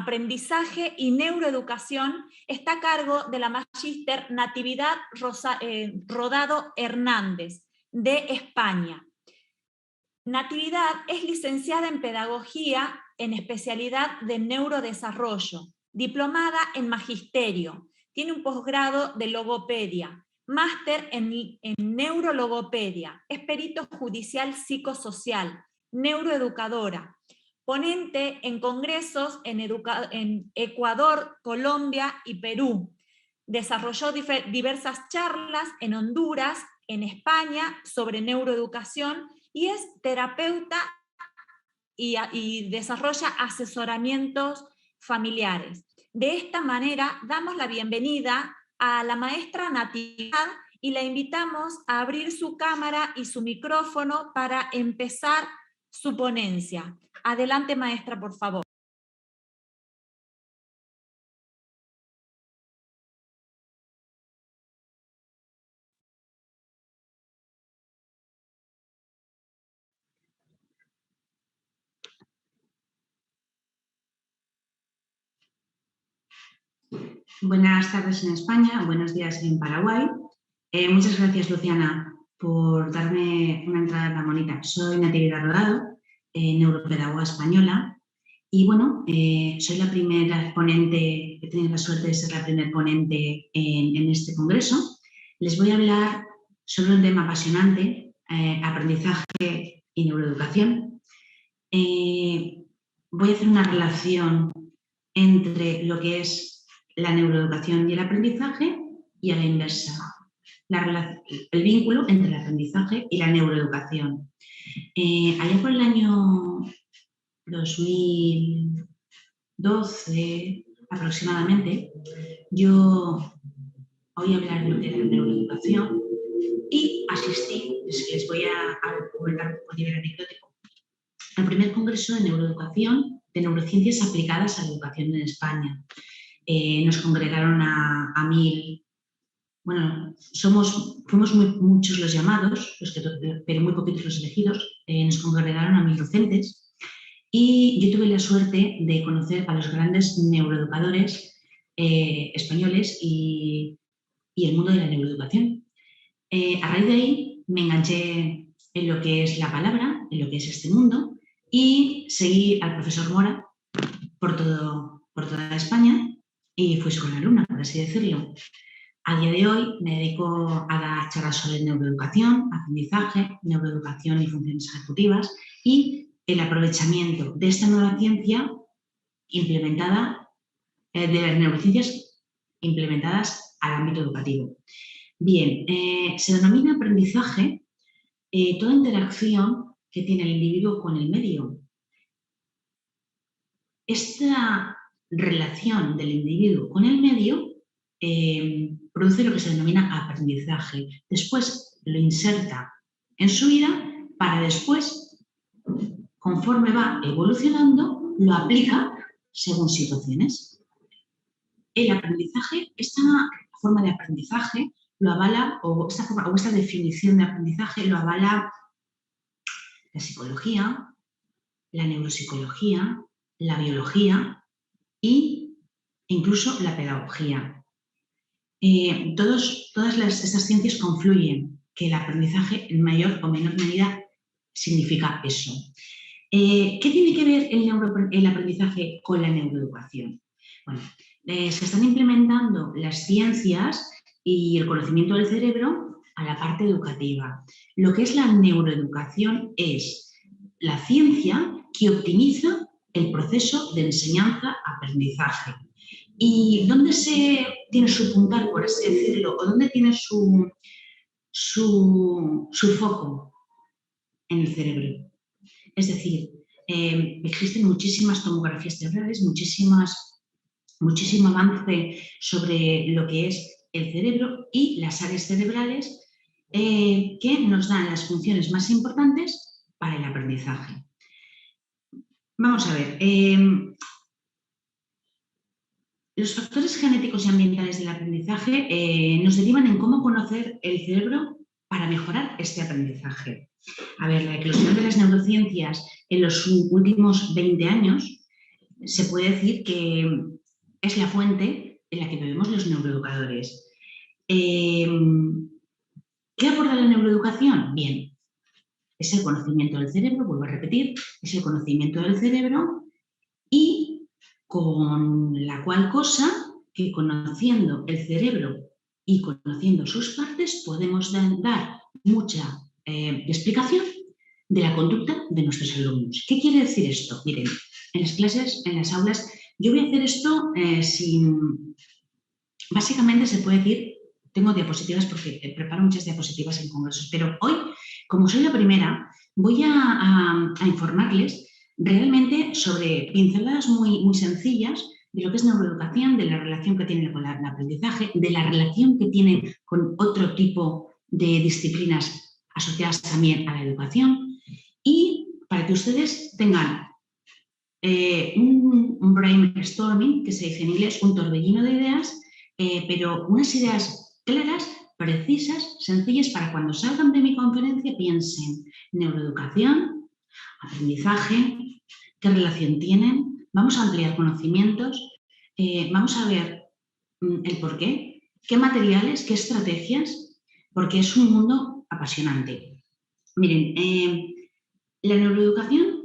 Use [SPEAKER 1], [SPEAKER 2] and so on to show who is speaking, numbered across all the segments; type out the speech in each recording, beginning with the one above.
[SPEAKER 1] Aprendizaje y Neuroeducación está a cargo de la magíster Natividad Rodado Hernández, de España. Natividad es licenciada en Pedagogía en especialidad de Neurodesarrollo, diplomada en Magisterio, tiene un posgrado de Logopedia, máster en Neurologopedia, es perito judicial psicosocial, neuroeducadora, ponente en congresos en Ecuador, Colombia y Perú. Desarrolló diversas charlas en Honduras, en España, sobre neuroeducación y es terapeuta y desarrolla asesoramientos familiares. De esta manera, damos la bienvenida a la maestra Natividad y la invitamos a abrir su cámara y su micrófono para empezar su ponencia. Adelante, maestra, por favor.
[SPEAKER 2] Buenas tardes en España, buenos días en Paraguay. Muchas gracias, Luciana, por darme una entrada tan bonita. Soy Natividad Rodado, neuropedagoga española, y bueno, soy la primera ponente, he tenido la suerte de ser la primera ponente en este congreso. Les voy a hablar sobre un tema apasionante, aprendizaje y neuroeducación. Voy a hacer una relación entre lo que es la neuroeducación y el aprendizaje y a la inversa, el vínculo entre el aprendizaje y la neuroeducación. Allá por el año 2012 aproximadamente, yo oí hablar de lo que era la neuroeducación y asistí, les voy a comentar un poco a nivel anecdótico, al primer congreso de neuroeducación, de neurociencias aplicadas a la educación en España. Nos congregaron a 1000, bueno, fuimos muchos los llamados, pero muy poquitos los elegidos. Nos congregaron a 1000 docentes y yo tuve la suerte de conocer a los grandes neuroeducadores españoles y el mundo de la neuroeducación. A raíz de ahí me enganché en lo que es la palabra, en lo que es este mundo, y seguí al profesor Mora por toda España. Y fui su alumna, por así decirlo. A día de hoy me dedico a dar charlas sobre neuroeducación, aprendizaje, neuroeducación y funciones ejecutivas y el aprovechamiento de esta nueva ciencia implementada, de las neurociencias implementadas al ámbito educativo. Bien, se denomina aprendizaje toda interacción que tiene el individuo con el medio. Esta relación del individuo con el medio produce lo que se denomina aprendizaje. Después lo inserta en su vida para después, conforme va evolucionando, lo aplica según situaciones. El aprendizaje, esta forma de aprendizaje lo avala, o esta definición de aprendizaje lo avala la psicología, la neuropsicología, la biología e incluso la pedagogía. Todas estas ciencias confluyen que el aprendizaje en mayor o menor medida significa eso. ¿Qué tiene que ver el aprendizaje con la neuroeducación? Bueno, se están implementando las ciencias y el conocimiento del cerebro a la parte educativa. Lo que es la neuroeducación es la ciencia que optimiza el proceso de enseñanza-aprendizaje. ¿Y dónde se tiene su puntal, por así decirlo, o dónde tiene su foco? En el cerebro. Es decir, existen muchísimas tomografías cerebrales, muchísimo avance sobre lo que es el cerebro y las áreas cerebrales que nos dan las funciones más importantes para el aprendizaje. Vamos a ver. Los factores genéticos y ambientales del aprendizaje nos derivan en cómo conocer el cerebro para mejorar este aprendizaje. A ver, la eclosión de las neurociencias en los últimos 20 años se puede decir que es la fuente en la que bebemos los neuroeducadores. ¿Qué aporta la neuroeducación? Bien, es el conocimiento del cerebro, vuelvo a repetir, es el conocimiento del cerebro y con la cual cosa que conociendo el cerebro y conociendo sus partes podemos dar mucha explicación de la conducta de nuestros alumnos. ¿Qué quiere decir esto? Miren, en las clases, en las aulas, yo voy a hacer esto básicamente se puede decir, tengo diapositivas porque preparo muchas diapositivas en congresos, pero hoy, como soy la primera, voy a informarles realmente sobre pinceladas muy sencillas de lo que es neuroeducación, de la relación que tiene con el aprendizaje, de la relación que tiene con otro tipo de disciplinas asociadas también a la educación y para que ustedes tengan un brainstorming, que se dice en inglés, un torbellino de ideas, pero unas ideas claras, precisas, sencillas, para cuando salgan de mi conferencia piensen neuroeducación, aprendizaje, qué relación tienen, vamos a ampliar conocimientos, vamos a ver el porqué, qué materiales, qué estrategias, porque es un mundo apasionante. Miren, la neuroeducación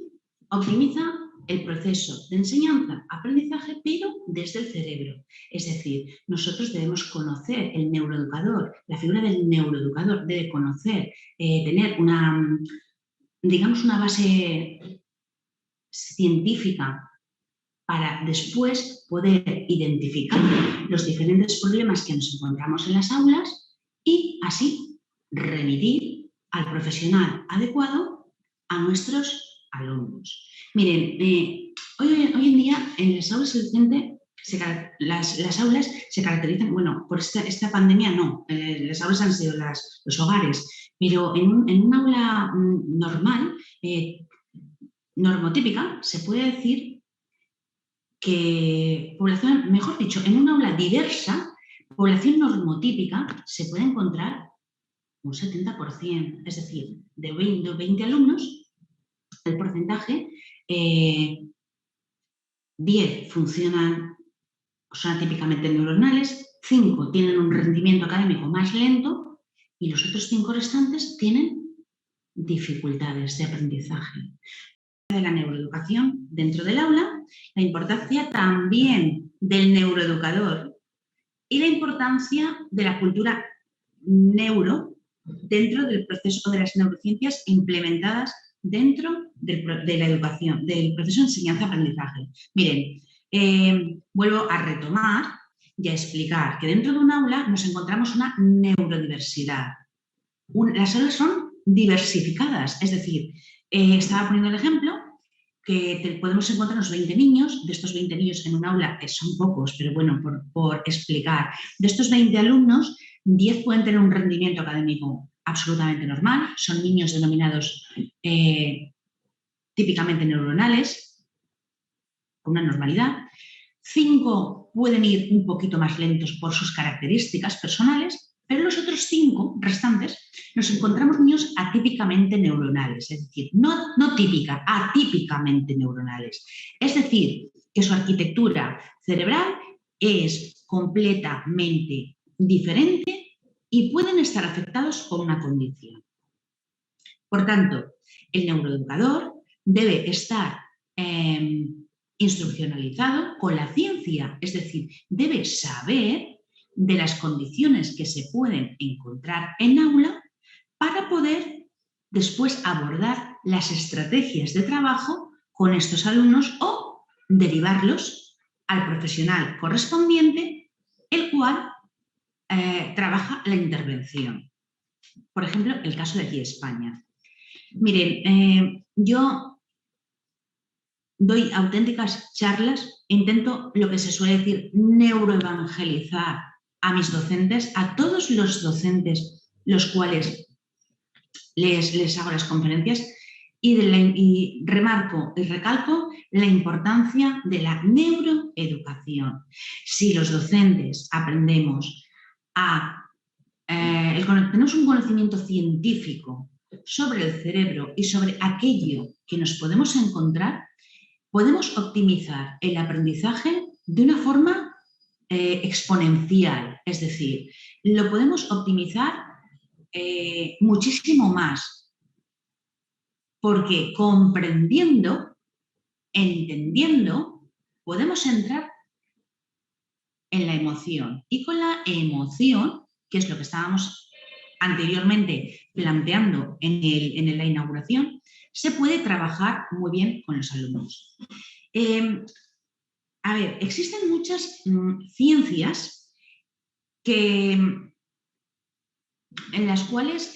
[SPEAKER 2] optimiza el proceso de enseñanza-aprendizaje, pero desde el cerebro. Es decir, nosotros debemos conocer el neuroeducador, la figura del neuroeducador debe conocer, tener digamos, una base científica para después poder identificar los diferentes problemas que nos encontramos en las aulas y así remitir al profesional adecuado a nuestros alumnos. Miren, hoy en día en las aulas el docente, las aulas se caracterizan, bueno, por esta pandemia no, las aulas han sido los hogares, pero en un aula normal, normotípica, se puede decir que población, mejor dicho, en una aula diversa, población normotípica se puede encontrar un 70%, es decir, de 20 alumnos, el porcentaje, 10 funcionan, son atípicamente neuronales, 5 tienen un rendimiento académico más lento y los otros 5 restantes tienen dificultades de aprendizaje. De la neuroeducación dentro del aula, la importancia también del neuroeducador y la importancia de la cultura neuro dentro del proceso de las neurociencias implementadas dentro de la educación, del proceso de enseñanza-aprendizaje. Miren, vuelvo a retomar y a explicar que dentro de un aula nos encontramos una neurodiversidad. Las aulas son diversificadas, es decir, estaba poniendo el ejemplo que podemos encontrar unos 20 niños, de estos 20 niños en un aula, que son pocos, pero bueno, por explicar, de estos 20 alumnos, 10 pueden tener un rendimiento académico absolutamente normal, son niños denominados típicamente neuronales, con una normalidad. 5 pueden ir un poquito más lentos por sus características personales, pero los otros 5 restantes nos encontramos niños atípicamente neuronales, es decir, no típica, atípicamente neuronales. Es decir, que su arquitectura cerebral es completamente diferente y pueden estar afectados por una condición. Por tanto, el neuroeducador debe estar instruccionalizado con la ciencia, es decir, debe saber de las condiciones que se pueden encontrar en aula para poder después abordar las estrategias de trabajo con estos alumnos o derivarlos al profesional correspondiente, el cual trabaja la intervención. Por ejemplo, el caso de aquí de España. Miren, yo doy auténticas charlas, intento lo que se suele decir neuroevangelizar a mis docentes, a todos los docentes los cuales les hago las conferencias y remarco y recalco la importancia de la neuroeducación. Si los docentes aprendemos tenemos un conocimiento científico sobre el cerebro y sobre aquello que nos podemos encontrar, podemos optimizar el aprendizaje de una forma exponencial, es decir, lo podemos optimizar muchísimo más, porque comprendiendo, entendiendo, podemos entrar en la emoción. Y con la emoción, que es lo que estábamos anteriormente planteando en la inauguración, se puede trabajar muy bien con los alumnos. A ver, existen muchas ciencias en las cuales,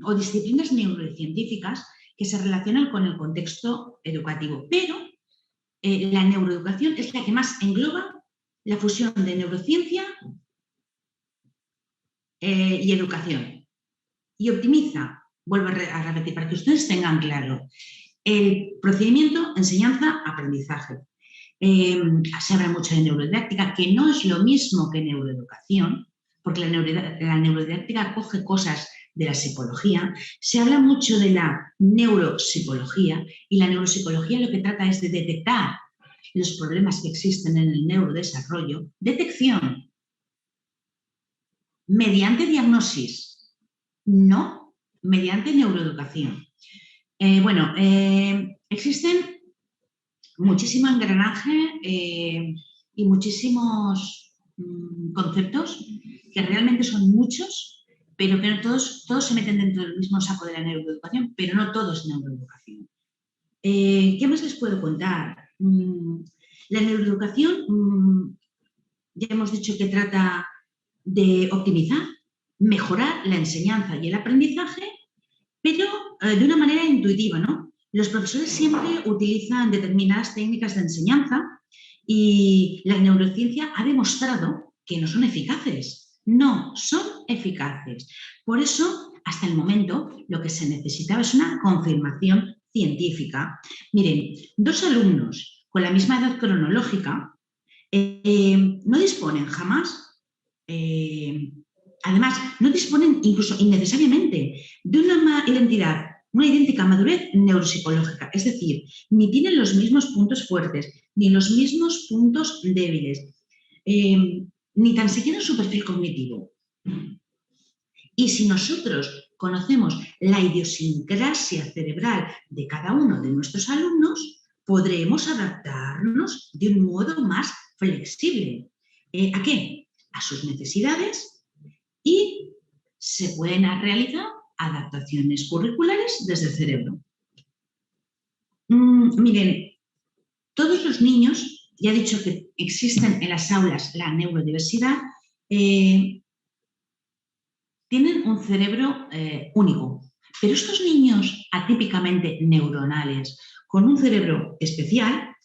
[SPEAKER 2] o disciplinas neurocientíficas que se relacionan con el contexto educativo, pero la neuroeducación es la que más engloba la fusión de neurociencia y educación. Y optimiza, vuelvo a repetir, para que ustedes tengan claro, el procedimiento enseñanza-aprendizaje. Se habla mucho de neurodidáctica, que no es lo mismo que neuroeducación, porque la neurodidáctica coge cosas de la psicología. Se habla mucho de la neuropsicología, y la neuropsicología lo que trata es de detectar los problemas que existen en el neurodesarrollo, detección, mediante diagnosis, no mediante neuroeducación. Existen muchísimo engranaje y muchísimos conceptos que realmente son muchos, pero que no todos se meten dentro del mismo saco de la neuroeducación, pero no todo es neuroeducación. ¿Qué más les puedo contar? La neuroeducación, ya hemos dicho que trata de optimizar, mejorar la enseñanza y el aprendizaje, pero de una manera intuitiva, ¿no? Los profesores siempre utilizan determinadas técnicas de enseñanza y la neurociencia ha demostrado que no son eficaces. No son eficaces. Por eso, hasta el momento, lo que se necesitaba es una confirmación científica. Miren, dos alumnos con la misma edad cronológica no disponen jamás, además, no disponen incluso innecesariamente de una idéntica madurez neuropsicológica, es decir, ni tienen los mismos puntos fuertes, ni los mismos puntos débiles, ni tan siquiera su perfil cognitivo. Y si nosotros conocemos la idiosincrasia cerebral de cada uno de nuestros alumnos, podremos adaptarnos de un modo más flexible. ¿A qué? A sus necesidades, y se pueden realizar adaptaciones curriculares desde el cerebro. Miren, todos los niños, ya he dicho que existen en las aulas la neurodiversidad, tienen un cerebro único, pero estos niños atípicamente neuronales, con un cerebro especial,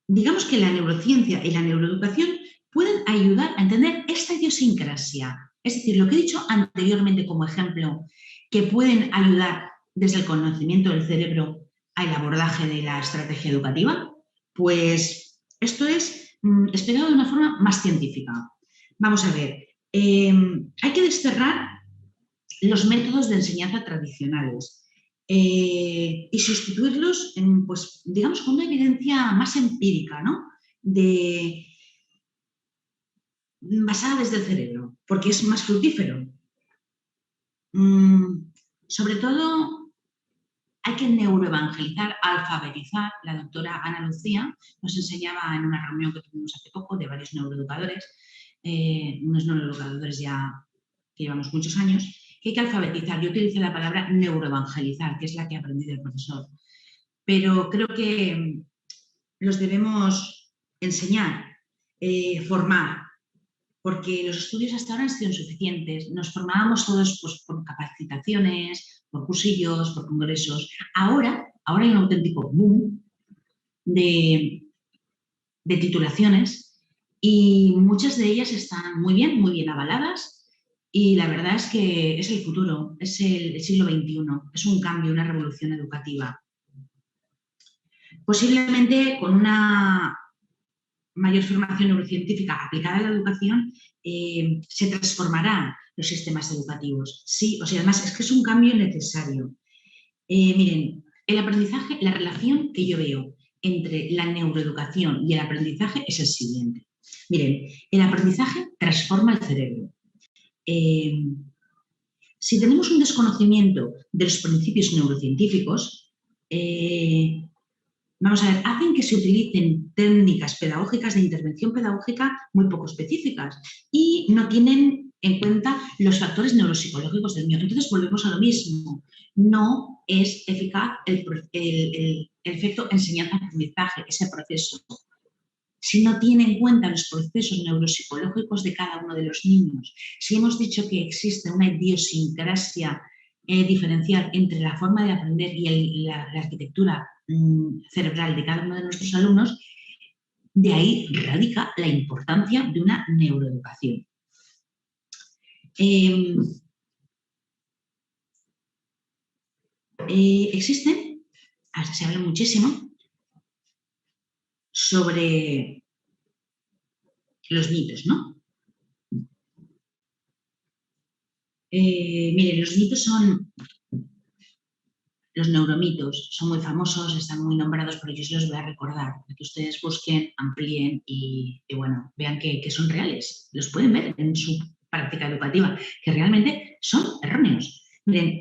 [SPEAKER 2] digamos que la neurociencia y la neuroeducación pueden ayudar a entender esta idiosincrasia. Es decir, lo que he dicho anteriormente como ejemplo, que pueden ayudar desde el conocimiento del cerebro al abordaje de la estrategia educativa, pues esto es explicado de una forma más científica. Vamos a ver, hay que desterrar los métodos de enseñanza tradicionales y sustituirlos, pues, digamos, con una evidencia más empírica, ¿no? Basada desde el cerebro, porque es más fructífero. Sobre todo, hay que neuroevangelizar, alfabetizar. La doctora Ana Lucía nos enseñaba en una reunión que tuvimos hace poco de varios neuroeducadores, unos neuroeducadores ya que llevamos muchos años, que hay que alfabetizar. Yo utilicé la palabra neuroevangelizar, que es la que aprendí del profesor. Pero creo que los debemos enseñar, formar, porque los estudios hasta ahora han sido insuficientes. Nos formábamos todos pues, por capacitaciones, por cursillos, por congresos. Ahora hay un auténtico boom de titulaciones y muchas de ellas están muy bien avaladas, y la verdad es que es el futuro, es el siglo XXI, es un cambio, una revolución educativa. Posiblemente con una mayor formación neurocientífica aplicada a la educación, se transformarán los sistemas educativos. Sí, o sea, además es que es un cambio necesario. Miren, el aprendizaje, la relación que yo veo entre la neuroeducación y el aprendizaje es el siguiente. Miren, el aprendizaje transforma el cerebro. Si tenemos un desconocimiento de los principios neurocientíficos, vamos a ver, hacen que se utilicen técnicas pedagógicas de intervención pedagógica muy poco específicas y no tienen en cuenta los factores neuropsicológicos del niño. Entonces volvemos a lo mismo. No es eficaz el efecto enseñanza-aprendizaje, ese proceso, si no tiene en cuenta los procesos neuropsicológicos de cada uno de los niños. Si hemos dicho que existe una idiosincrasia diferencial entre la forma de aprender y la arquitectura cerebral de cada uno de nuestros alumnos, de ahí radica la importancia de una neuroeducación. Existen, hasta se habla muchísimo, sobre los mitos, ¿no? Miren, los mitos son, los neuromitos son muy famosos, están muy nombrados, pero yo se los voy a recordar, para que ustedes busquen, amplíen y bueno, vean que son reales, los pueden ver en su práctica educativa, que realmente son erróneos. Miren,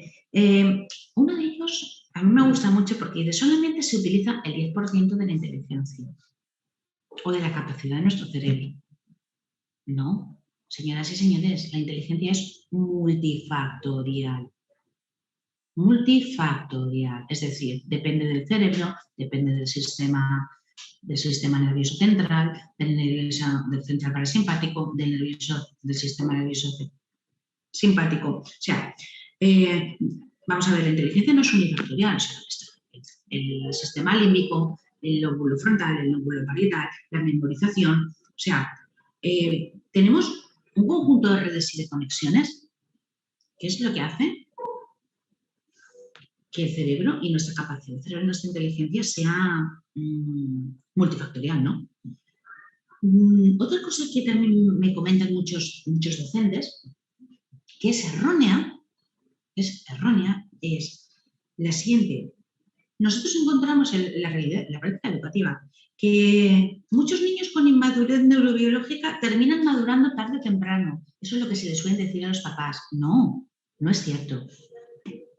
[SPEAKER 2] uno de ellos a mí me gusta mucho porque dice, solamente se utiliza el 10% de la inteligencia o de la capacidad de nuestro cerebro. No, señoras y señores, la inteligencia es multifactorial. Multifactorial, es decir, depende del cerebro, depende del sistema nervioso central, del central parasimpático, del sistema nervioso simpático. O sea, vamos a ver, la inteligencia no es unifactorial, o sea, el sistema límbico, el lóbulo frontal, el lóbulo parietal, la memorización, o sea, tenemos un conjunto de redes y de conexiones. ¿Qué es lo que hace? Que el cerebro y nuestra capacidad de cerebro y nuestra inteligencia sea multifactorial, ¿no? Otra cosa que también me comentan muchos docentes, que es errónea, es la siguiente. Nosotros encontramos en la realidad, en la práctica educativa, que muchos niños con inmadurez neurobiológica terminan madurando tarde o temprano. Eso es lo que se les suele decir a los papás. No, no es cierto.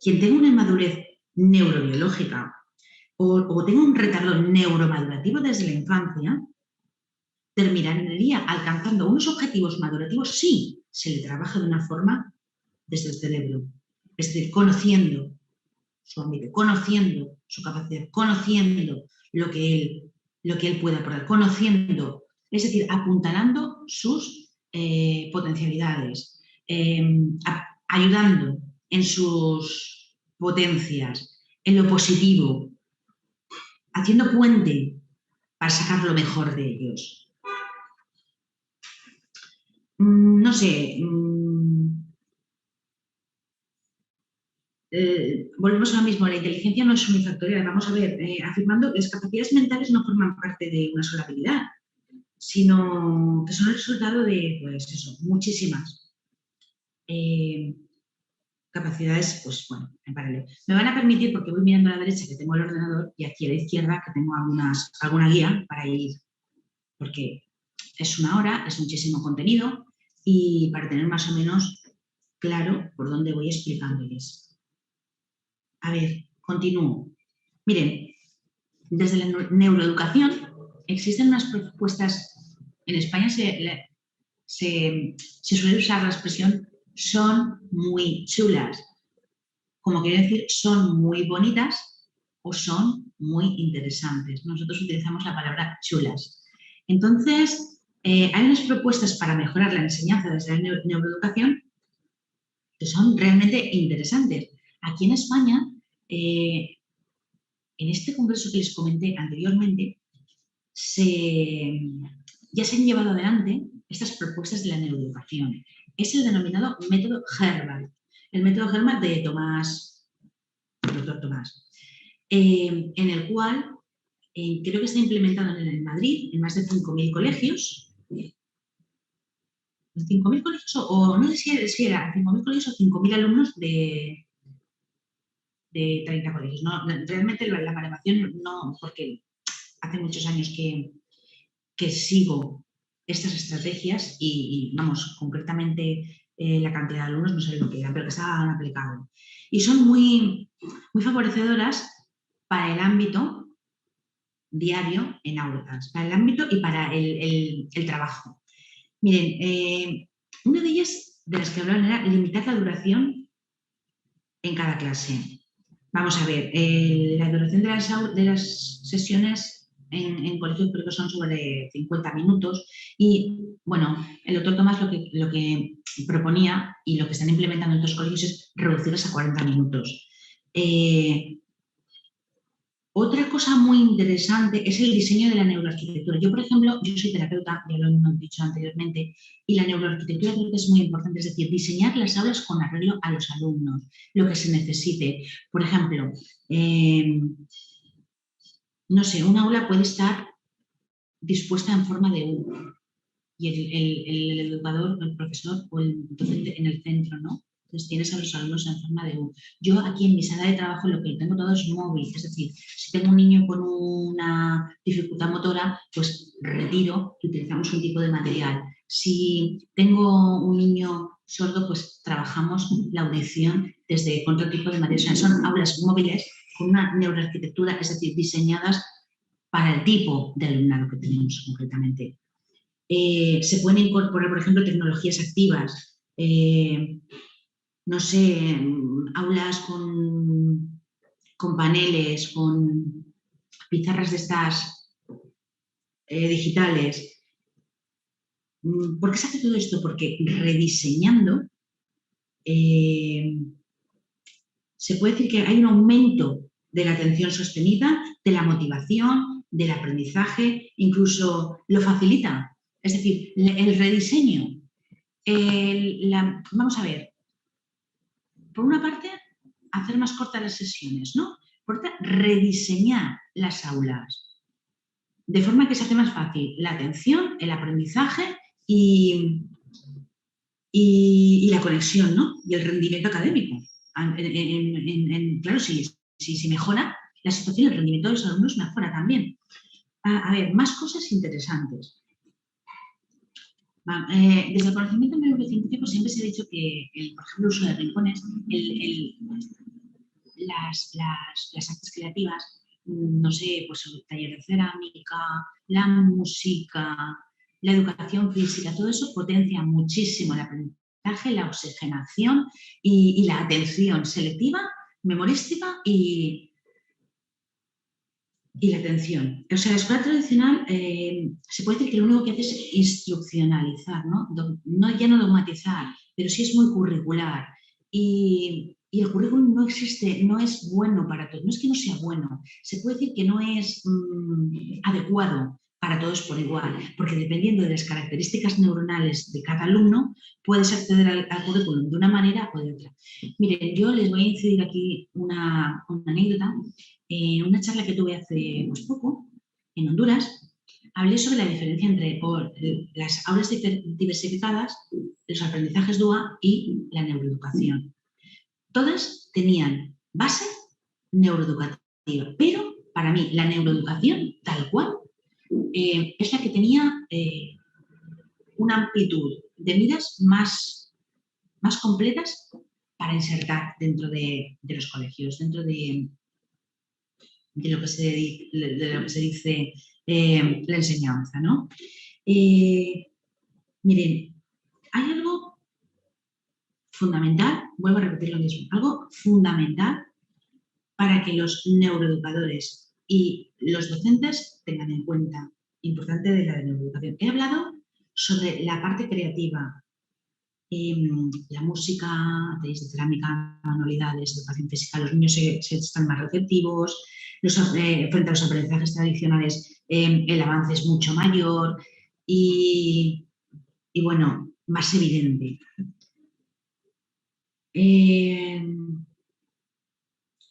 [SPEAKER 2] Quien tenga una inmadurez neurobiológica o tenga un retardo neuromadurativo desde la infancia, terminaría alcanzando unos objetivos madurativos si se le trabaja de una forma desde el cerebro. Es decir, conociendo su ámbito, conociendo su capacidad, conociendo lo que él puede aportar, conociendo, es decir, apuntalando sus potencialidades, ayudando en sus potencias, en lo positivo, haciendo puente para sacar lo mejor de ellos. No sé, volvemos a lo mismo, la inteligencia no es unifactorial. Vamos a ver, afirmando que las capacidades mentales no forman parte de una sola habilidad, sino que son el resultado de, pues eso, muchísimas capacidades, pues bueno, en paralelo. Me van a permitir, porque voy mirando a la derecha que tengo el ordenador y aquí a la izquierda que tengo alguna guía para ir, porque es una hora, es muchísimo contenido y para tener más o menos claro por dónde voy explicándoles. A ver, continúo. Miren, desde la neuroeducación existen unas propuestas, en España se suele usar la expresión son muy chulas, como quiere decir son muy bonitas o son muy interesantes. Nosotros utilizamos la palabra chulas. Entonces, hay unas propuestas para mejorar la enseñanza desde la neuroeducación que son realmente interesantes. Aquí en España, en este congreso que les comenté anteriormente, ya se han llevado adelante estas propuestas de la neuroeducación. Es el denominado método Herbal, el método Herbal de doctor Tomás, en el cual creo que está implementado en Madrid en más de 5.000 colegios. 5.000 colegios, o no sé si era 5.000 colegios o 5.000 alumnos de de 30 colegios. No, realmente la baremación no, porque hace muchos años que sigo estas estrategias y vamos, concretamente la cantidad de alumnos no sé lo que era, pero que estaban aplicados. Y son muy, muy favorecedoras para el ámbito diario en aulas, para el ámbito y para el trabajo. Miren, una de ellas de las que hablaban era limitar la duración en cada clase. Vamos a ver, la duración de las sesiones en colegios públicos son sobre 50 minutos y, bueno, el doctor Tomás lo que proponía y lo que están implementando en otros colegios es reducirlas a 40 minutos. Otra cosa muy interesante es el diseño de la neuroarquitectura. Yo, por ejemplo, yo soy terapeuta, ya lo hemos dicho anteriormente, y la neuroarquitectura creo que es muy importante, es decir, diseñar las aulas con arreglo a los alumnos, lo que se necesite. Por ejemplo, no sé, un aula puede estar dispuesta en forma de U y el educador, el profesor o el docente en el centro, ¿no? Entonces tienes a los alumnos en forma de U. Yo aquí en mi sala de trabajo lo que tengo todo es móvil, es decir, si tengo un niño con una dificultad motora, pues retiro y utilizamos un tipo de material. Si tengo un niño sordo, pues trabajamos la audición con otro tipo de material. O sea, son aulas móviles con una neuroarquitectura, es decir, diseñadas para el tipo de alumnado que tenemos concretamente. Se pueden incorporar, por ejemplo, tecnologías activas, no sé, aulas con paneles, con pizarras de estas digitales. ¿Por qué se hace todo esto? Porque rediseñando se puede decir que hay un aumento de la atención sostenida, de la motivación, del aprendizaje, incluso lo facilita. Es decir, el rediseño. Vamos a ver, por una parte, hacer más cortas las sesiones, ¿no? Por otra, rediseñar las aulas, de forma que se hace más fácil la atención, el aprendizaje y la conexión, ¿no? Y el rendimiento académico. Claro, si mejora la situación, el rendimiento de los alumnos mejora también. A ver, más cosas interesantes. Desde el conocimiento neurocientífico siempre se ha dicho que, por ejemplo, el uso de rincones, las artes creativas, no sé, pues el taller de cerámica, la música, la educación física, todo eso potencia muchísimo el aprendizaje, la oxigenación y la atención selectiva, memorística y la atención. O sea, la escuela tradicional se puede decir que lo único que hace es instruccionalizar, ¿no? Ya no dogmatizar, pero sí es muy curricular. Y el currículum no existe, no es bueno para todos. No es que no sea bueno, se puede decir que no es adecuado para todos por igual, porque dependiendo de las características neuronales de cada alumno, puedes acceder al currículum de una manera o de otra. Miren, yo les voy a incidir aquí una anécdota. En una charla que tuve hace pues, poco, en Honduras, hablé sobre la diferencia entre las aulas diversificadas, los aprendizajes DUA y la neuroeducación. Todas tenían base neuroeducativa, pero para mí la neuroeducación tal cual es la que tenía una amplitud de miras más completas para insertar dentro de los colegios, dentro de lo que se dice la enseñanza, ¿no? Miren, hay algo fundamental, vuelvo a repetir lo mismo, algo fundamental para que los neuroeducadores y los docentes tengan en cuenta, importante de la neuroeducación. He hablado sobre la parte creativa, la música, talleres de cerámica, manualidades, educación física, los niños se están más receptivos, frente a los aprendizajes tradicionales el avance es mucho mayor y bueno, más evidente.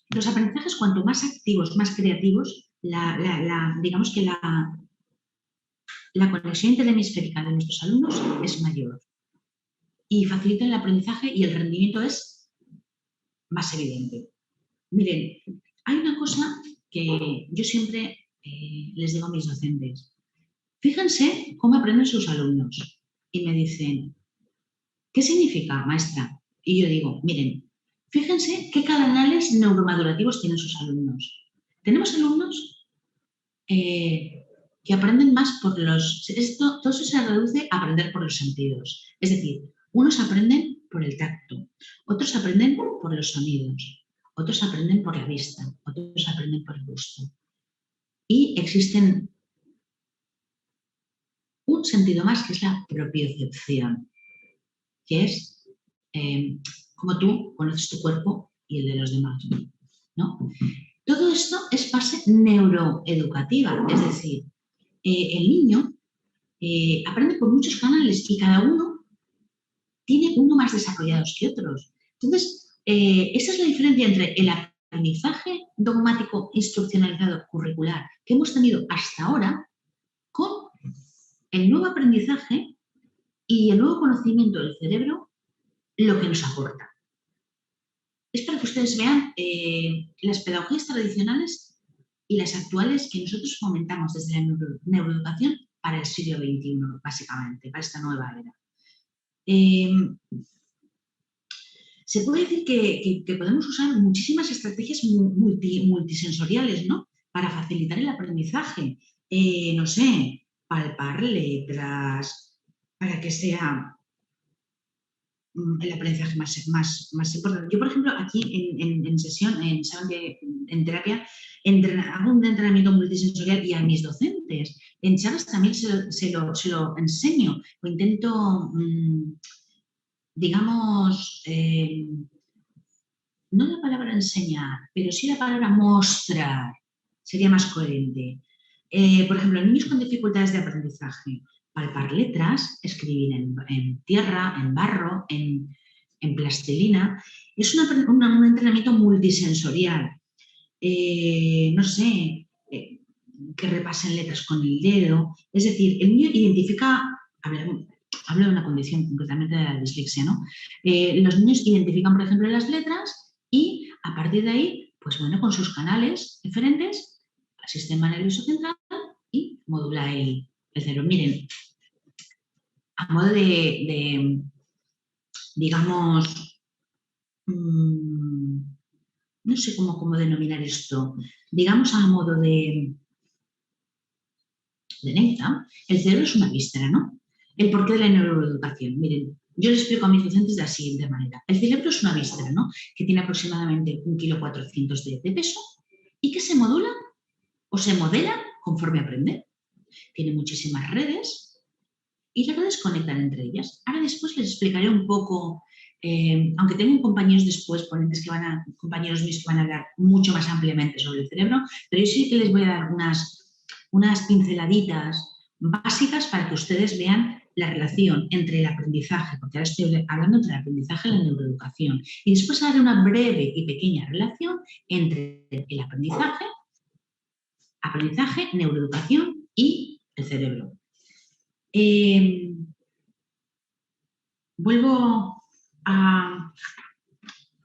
[SPEAKER 2] Los aprendizajes, cuanto más activos, más creativos, digamos que la conexión interhemisférica de nuestros alumnos es mayor y facilita el aprendizaje y el rendimiento es más evidente. Miren, hay una cosa que yo siempre les digo a mis docentes. Fíjense cómo aprenden sus alumnos. Y me dicen, ¿qué significa, maestra? Y yo digo, miren, fíjense qué canales neuromadurativos tienen sus alumnos. Tenemos alumnos que aprenden más por los... todo eso se reduce a aprender por los sentidos. Es decir, unos aprenden por el tacto, otros aprenden por los sonidos, otros aprenden por la vista, otros aprenden por el gusto. Y existen un sentido más que es la propiocepción, que es como tú conoces tu cuerpo y el de los demás, ¿no? Todo esto es base neuroeducativa, es decir, el niño aprende por muchos canales y cada uno tiene uno más desarrollados que otros. Entonces, esa es la diferencia entre el aprendizaje dogmático instruccionalizado curricular que hemos tenido hasta ahora con el nuevo aprendizaje y el nuevo conocimiento del cerebro, lo que nos aporta. Es para que ustedes vean las pedagogías tradicionales y las actuales que nosotros fomentamos desde la neuroeducación para el siglo XXI, básicamente, para esta nueva era. Se puede decir que podemos usar muchísimas estrategias multisensoriales, ¿no? Para facilitar el aprendizaje. No sé, palpar letras, para que sea el aprendizaje más importante. Yo, por ejemplo, aquí en sesión, en terapia, hago un entrenamiento multisensorial y a mis docentes. En charlas también se lo enseño o intento, digamos, no la palabra enseñar, pero sí la palabra mostrar, sería más coherente. Por ejemplo, niños con dificultades de aprendizaje, palpar letras, escribir en tierra, en barro, en plastilina. Es un entrenamiento multisensorial. No sé, que repasen letras con el dedo. Es decir, el niño identifica, hablo de una condición concretamente de la dislexia, ¿no? Los niños identifican, por ejemplo, las letras y a partir de ahí, pues bueno, con sus canales diferentes, al sistema nervioso central y modula el cerebro. Miren, a modo de digamos, no sé cómo denominar esto, digamos a modo de anécdota, el cerebro es una víscera, ¿no? El porqué de la neuroeducación. Miren, yo les explico a mis docentes de la siguiente manera. El cerebro es una víscera, ¿no? Que tiene aproximadamente 1,4 kg de peso y que se modula o se modela conforme aprende. Tiene muchísimas redes y las redes conectan entre ellas. Ahora después les explicaré un poco, aunque tengo compañeros después, compañeros míos que van a hablar mucho más ampliamente sobre el cerebro, pero yo sí que les voy a dar unas pinceladitas básicas para que ustedes vean la relación entre el aprendizaje, porque ahora estoy hablando entre el aprendizaje y la neuroeducación, y después haré una breve y pequeña relación entre el aprendizaje, neuroeducación y el cerebro. Vuelvo a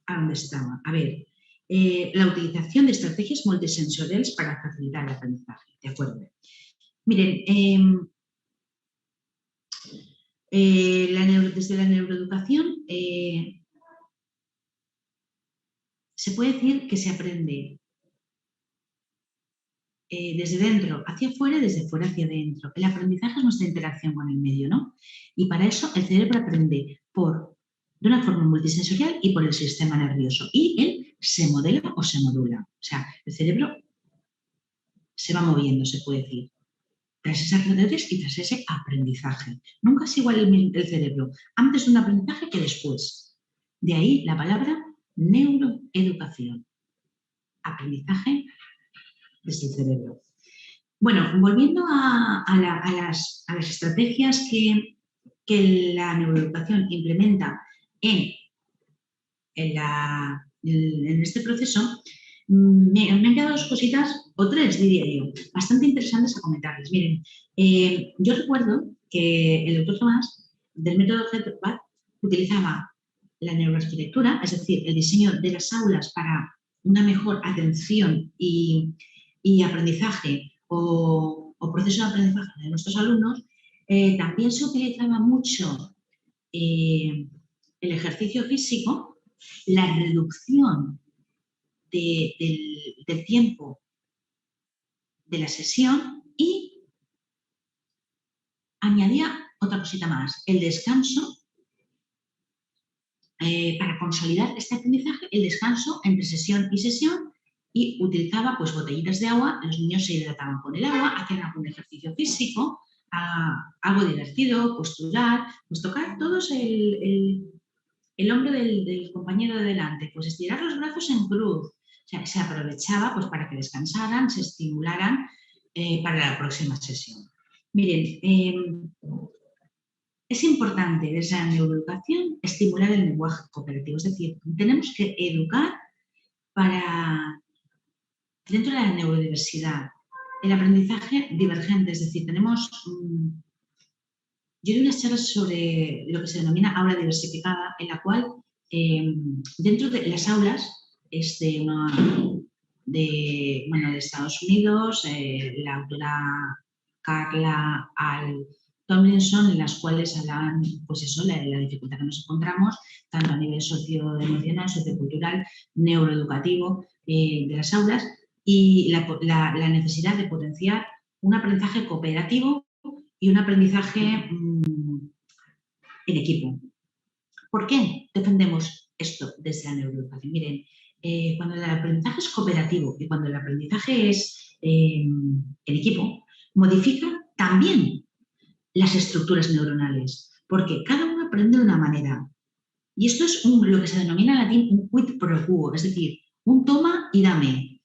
[SPEAKER 2] donde estaba. A ver, la utilización de estrategias multisensoriales para facilitar el aprendizaje. ¿De acuerdo? Miren, desde la neuroeducación se puede decir que se aprende desde dentro hacia afuera y desde fuera hacia adentro. El aprendizaje es nuestra interacción con el medio, ¿no? Y para eso el cerebro aprende de una forma multisensorial y por el sistema nervioso. Y él se modela o se modula. O sea, el cerebro se va moviendo, se puede decir, tras esas redes y tras ese aprendizaje. Nunca es igual el cerebro antes de un aprendizaje que después. De ahí la palabra neuroeducación. Aprendizaje desde el cerebro. Bueno, volviendo a las estrategias que la neuroeducación implementa en este proceso, me han quedado dos cositas, o tres diría yo, bastante interesantes a comentarles. Miren, yo recuerdo que el doctor Tomás, del método GETBAT, utilizaba la neuroarquitectura, es decir, el diseño de las aulas para una mejor atención y aprendizaje o proceso de aprendizaje de nuestros alumnos, también se utilizaba mucho el ejercicio físico, la reducción del tiempo de la sesión y añadía otra cosita más, el descanso, para consolidar este aprendizaje, el descanso entre sesión y sesión, y utilizaba pues botellitas de agua, los niños se hidrataban con el agua, hacían algún ejercicio físico, algo divertido, postural, pues tocar todos el hombro del compañero de delante, pues estirar los brazos en cruz. O sea, se aprovechaba pues, para que descansaran, se estimularan para la próxima sesión. Miren, es importante desde la neuroeducación estimular el lenguaje cooperativo, es decir, tenemos que educar para, dentro de la neurodiversidad, el aprendizaje divergente, es decir, tenemos... Yo doy unas charlas sobre lo que se denomina aula diversificada, en la cual dentro de las aulas es de Estados Unidos, la autora Carla Al Tomlinson, en las cuales hablan, pues eso, la dificultad que nos encontramos, tanto a nivel socioemocional, sociocultural, neuroeducativo de las aulas, y la necesidad de potenciar un aprendizaje cooperativo y un aprendizaje en equipo. ¿Por qué defendemos esto desde la neuroeducación? Miren, cuando el aprendizaje es cooperativo y cuando el aprendizaje es en equipo, modifica también las estructuras neuronales, porque cada uno aprende de una manera. Y esto es lo que se denomina en latín un quid pro quo, es decir, un toma y dame.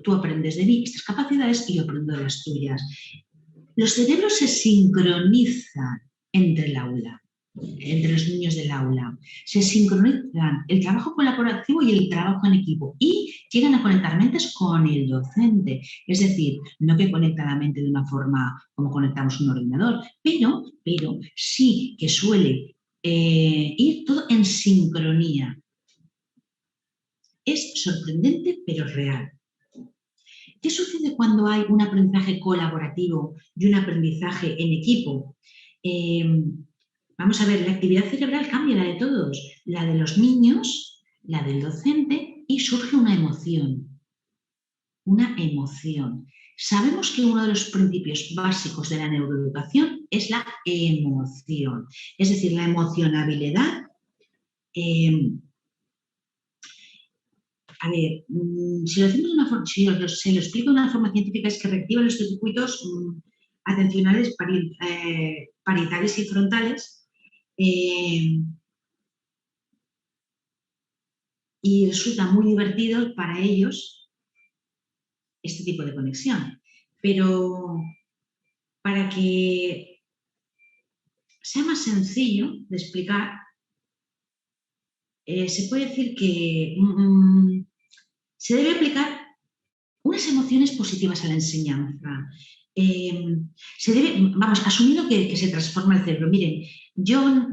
[SPEAKER 2] Tú aprendes de mí estas capacidades y yo aprendo de las tuyas. Los cerebros se sincronizan entre el aula, entre los niños del aula. Se sincronizan el trabajo colaborativo y el trabajo en equipo y llegan a conectar mentes con el docente. Es decir, no que conecta la mente de una forma como conectamos un ordenador, pero sí que suele ir todo en sincronía. Es sorprendente, pero real. ¿Qué sucede cuando hay un aprendizaje colaborativo y un aprendizaje en equipo? Vamos a ver, la actividad cerebral cambia, la de todos, la de los niños, la del docente, y surge una emoción. Una emoción. Sabemos que uno de los principios básicos de la neuroeducación es la emoción, es decir, la emocionabilidad. A ver, si lo hacemos de una forma, se lo explico de una forma científica, es que reactiva los circuitos atencionales parietales y frontales y resulta muy divertido para ellos este tipo de conexión. Pero para que sea más sencillo de explicar, se puede decir que se debe aplicar unas emociones positivas a la enseñanza. Asumiendo que se transforma el cerebro. Miren, John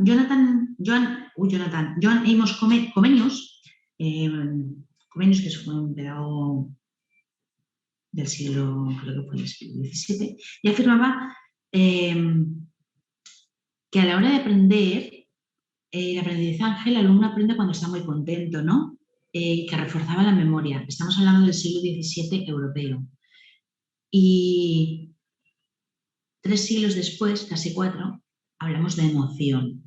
[SPEAKER 2] Amos Comenius, que fue un pedagogo del siglo, creo que fue el siglo XVII, y afirmaba que a la hora de aprender, el aprendizaje, el alumno aprende cuando está muy contento, ¿no? Que reforzaba la memoria. Estamos hablando del siglo XVII europeo. Y 3 siglos después, casi 4, hablamos de emoción.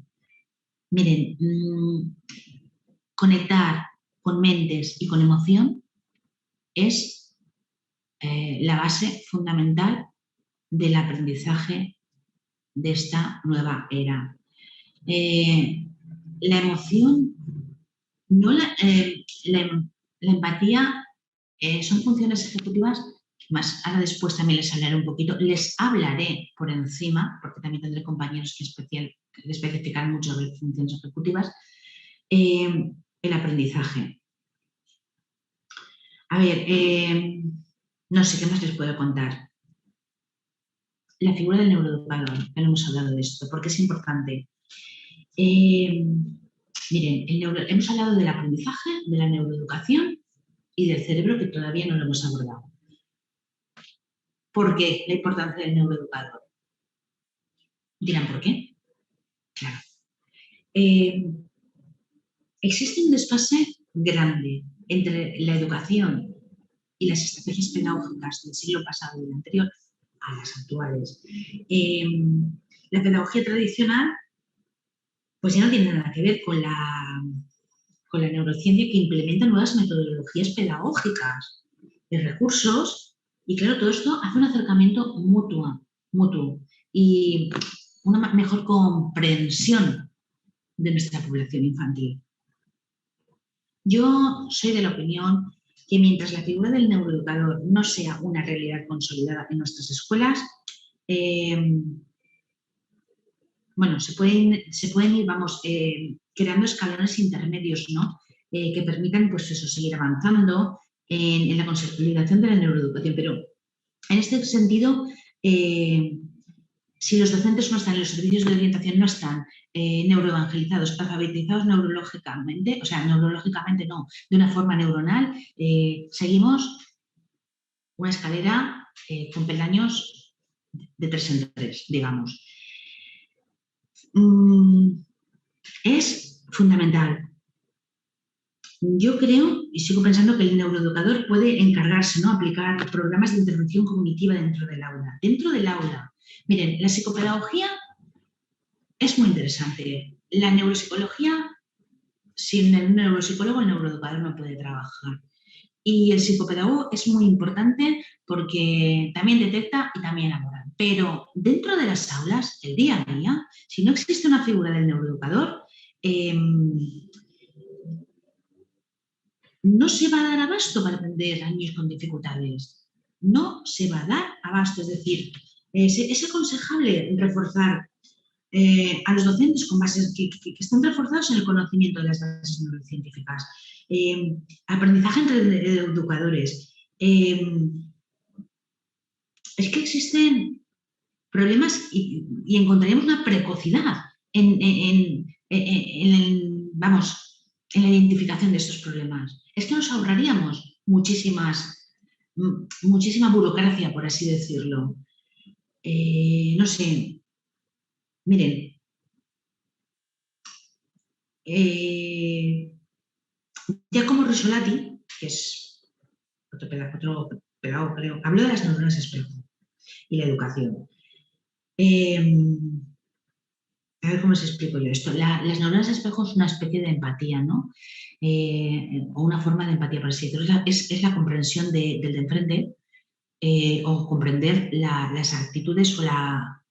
[SPEAKER 2] Miren, conectar con mentes y con emoción es la base fundamental del aprendizaje de esta nueva era. La emoción, la empatía son funciones ejecutivas que más ahora después también les hablaré un poquito, les hablaré por encima, porque también tendré compañeros que especifican mucho de funciones ejecutivas, el aprendizaje. A ver, no sé qué más les puedo contar. La figura del neuroeducador, ya no hemos hablado de esto, porque es importante. Miren, hemos hablado del aprendizaje, de la neuroeducación y del cerebro que todavía no lo hemos abordado. ¿Por qué la importancia del neuroeducador? Dirán, ¿por qué? Claro. Existe un desfase grande entre la educación y las estrategias pedagógicas del siglo pasado y del anterior a las actuales. La pedagogía tradicional pues ya no tiene nada que ver con la neurociencia, que implementa nuevas metodologías pedagógicas y recursos, y claro, todo esto hace un acercamiento mutuo y una mejor comprensión de nuestra población infantil. Yo soy de la opinión que mientras la figura del neuroeducador no sea una realidad consolidada en nuestras escuelas, bueno, se pueden ir, creando escalones intermedios, ¿no? Que permitan, pues eso, seguir avanzando en la consolidación de la neuroeducación. Pero en este sentido, si los docentes no están, en los servicios de orientación no están neuroevangelizados, alfabetizados neurológicamente, o sea, neurológicamente no, de una forma neuronal, seguimos una escalera con peldaños de 3 en 3, digamos. Es fundamental. Yo creo y sigo pensando que el neuroeducador puede encargarse, ¿no?, aplicar programas de intervención cognitiva dentro del aula. Dentro del aula. Miren, la psicopedagogía es muy interesante. La neuropsicología, sin el neuropsicólogo, el neuroeducador no puede trabajar. Y el psicopedagogo es muy importante porque también detecta y también elabora. Pero dentro de las aulas, el día a día, si no existe una figura del neuroeducador, no se va a dar abasto para atender a niños con dificultades. No se va a dar abasto. Es decir, es aconsejable reforzar a los docentes con bases que están reforzados en el conocimiento de las bases neurocientíficas. Aprendizaje entre educadores. Es que existen problemas y encontraríamos una precocidad en la identificación de estos problemas. Es que nos ahorraríamos muchísima burocracia, por así decirlo. No sé, miren, Giacomo Risolati, que es otro pedagogo, creo, habló de las neuronas espejo y la educación. A ver cómo os explico yo esto. Las neuronas espejo es una especie de empatía, ¿no? O una forma de empatía, por así decirlo. Es la comprensión del de enfrente o comprender las actitudes o la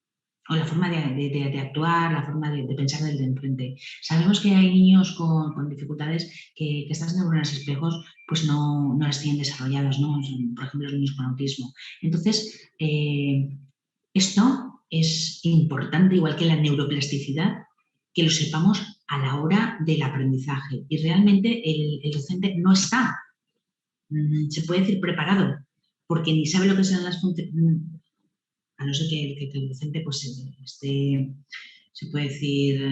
[SPEAKER 2] forma de actuar, la forma de pensar del de enfrente. Sabemos que hay niños con dificultades que estas neuronas espejos pues no las tienen desarrolladas, ¿no? Por ejemplo, los niños con autismo. Entonces, esto es importante, igual que la neuroplasticidad, que lo sepamos a la hora del aprendizaje. Y realmente el docente no está, se puede decir, preparado, porque ni sabe lo que son las funciones, a no ser que el docente pues, esté, se puede decir,